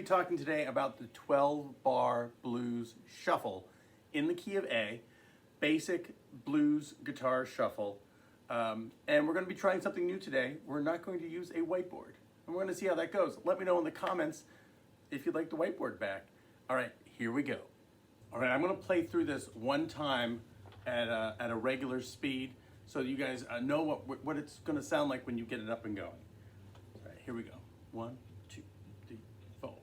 be talking today about the 12-bar blues shuffle in the key of A, basic blues guitar shuffle. And we're going to be trying something new today. We're not going to use a whiteboard. And we're going to see how that goes. Let me know in the comments if you'd like the whiteboard back. All right, here we go. All right, I'm going to play through this one time at a regular speed so you guys know what it's going to sound like when you get it up and going. All right, here we go. 1, 2, 3, 4.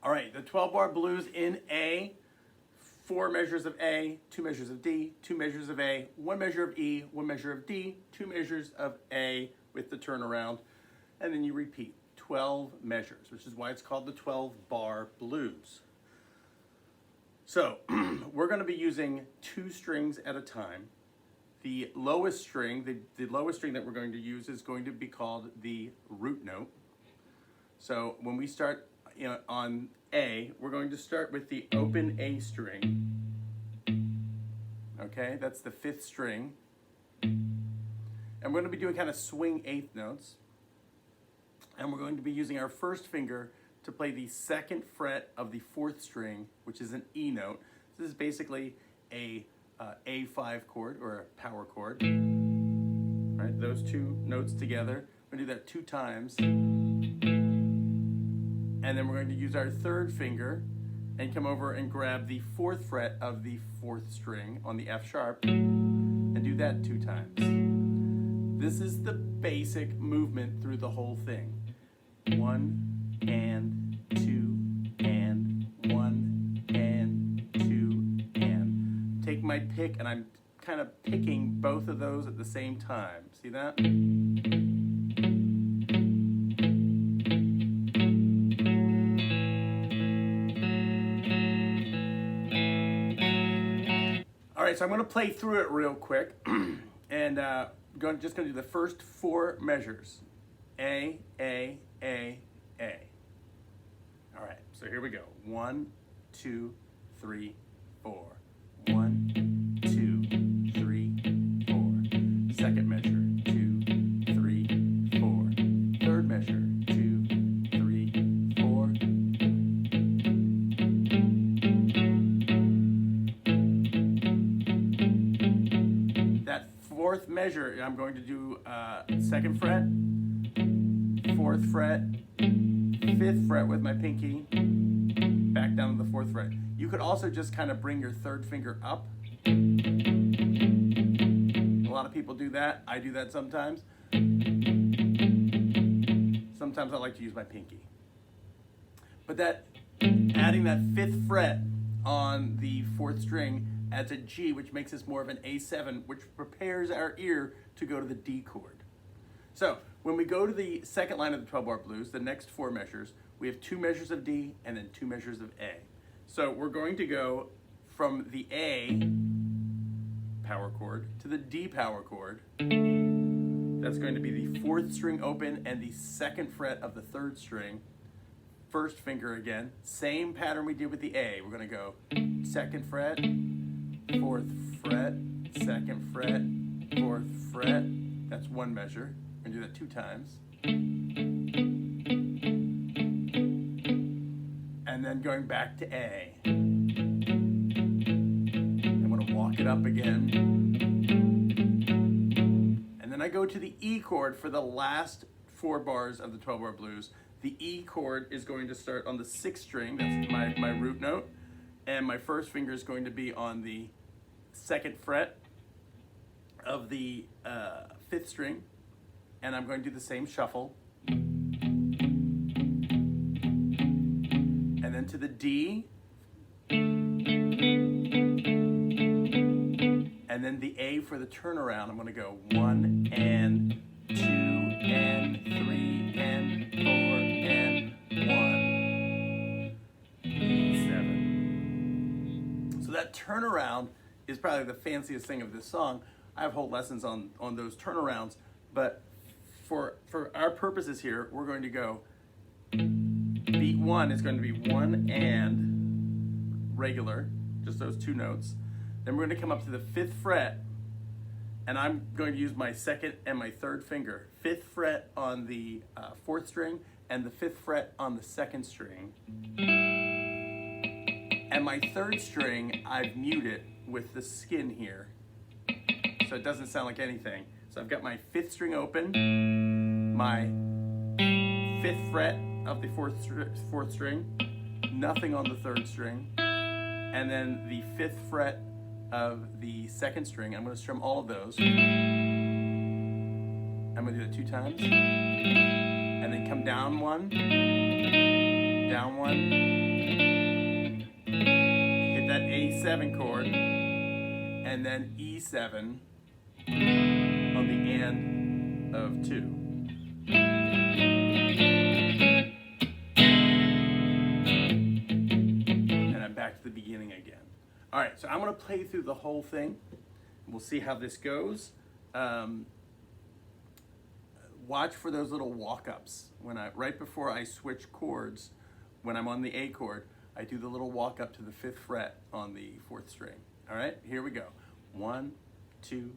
All right, the 12-bar blues in A, 4 measures of A, 2 measures of D, 2 measures of A, 1 measure of E, 1 measure of D, 2 measures of A with the turnaround, and then you repeat 12 measures, which is why it's called the 12-bar blues. So we're going to be using 2 strings at a time. The lowest string, the lowest string that we're going to use is going to be called the root note. So when we start on A, we're going to start with the open A string. Okay, that's the 5th string. And we're going to be doing kind of swing 8th notes. And we're going to be using our first finger to play the 2nd fret of the 4th string, which is an E note. This is basically a A5 chord or a power chord. Right, those 2 notes together. We're going to do that 2 times. And then we're going to use our 3rd finger and come over and grab the 4th fret of the 4th string on the F sharp and do that 2 times. This is the basic movement through the whole thing. 1 and 2 and 1 and 2 and. Take my pick and I'm kind of picking both of those at the same time. See that? All right, so I'm going to play through it real quick, and just going to do the first 4 measures. A, A, A, A. All right, so here we go. 1, 2, 3, 4. 1, 2, 3, 4. 2nd measure, 2, 3, 4. 3rd measure, 2, 3, 4. That 4th measure, I'm going to do 2nd fret, 4th fret, 5th fret with my pinky, back down to the 4th fret. You could also just kind of bring your 3rd finger up. A lot of people do that. I do that sometimes. Sometimes I like to use my pinky. But adding that 5th fret on the 4th string adds a G, which makes this more of an A7, which prepares our ear to go to the D chord. So when we go to the 2nd line of the 12-bar blues, the next 4 measures, we have 2 measures of D and then 2 measures of A. So we're going to go from the A power chord to the D power chord. That's going to be the 4th string open and the 2nd fret of the 3rd string. 1st finger again, same pattern we did with the A. We're going to go 2nd fret, 4th fret, 2nd fret, 4th fret. That's 1 measure. We're going to do that 2 times. And then going back to A. I'm going to walk it up again. And then I go to the E chord for the last 4 bars of the 12-bar blues. The E chord is going to start on the 6th string. That's my root note. And my 1st finger is going to be on the 2nd fret of the 5th string. And I'm going to do the same shuffle. And then to the D. And then the A for the turnaround. I'm going to go 1 and 2 and 3 and 4 and 1. 7. turnaround is probably the fanciest thing of this song. I have whole lessons on those turnarounds, but for our purposes here, we're going to go, beat 1 is going to be 1 and regular, just those 2 notes. Then we're going to come up to the 5th fret, and I'm going to use my 2nd and my 3rd finger. 5th fret on the 4th string, and the 5th fret on the 2nd string. And my 3rd string, I've muted with the skin here, so it doesn't sound like anything. So I've got my 5th string open, my 5th fret of the 4th string, nothing on the 3rd string, and then the 5th fret of the 2nd string. I'm going to strum all of those. I'm going to do it 2 times, and then come down 1, down 1, hit that A7 chord, and then E7 on the end of 2. And I'm back to the beginning again. All right, so I'm going to play through the whole thing. We'll see how this goes. Watch for those little walk-ups. Right before I switch chords, when I'm on the A chord, I do the little walk-up to the 5th fret on the 4th string. All right, here we go. 1, 2,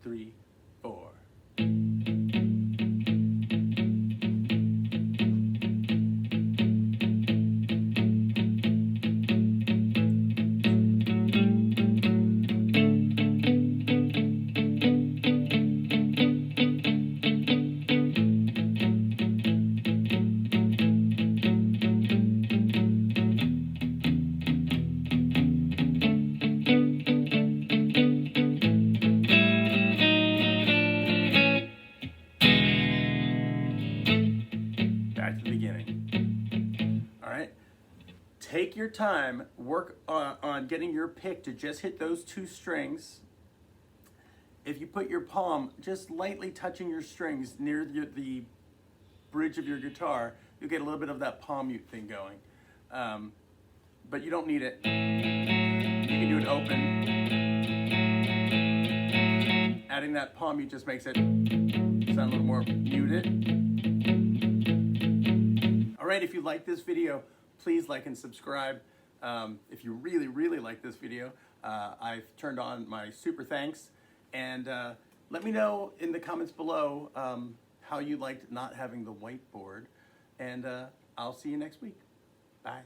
3, 4. Back to the beginning. All right. Take your time, work on getting your pick to just hit those 2 strings. If you put your palm just lightly touching your strings near the bridge of your guitar, you'll get a little bit of that palm mute thing going. But you don't need it. You can do it open. Adding that palm mute just makes it sound a little more muted. All right, if you like this video, please like and subscribe. If you really, really like this video, I've turned on my super thanks. And let me know in the comments below how you liked not having the whiteboard. And I'll see you next week. Bye.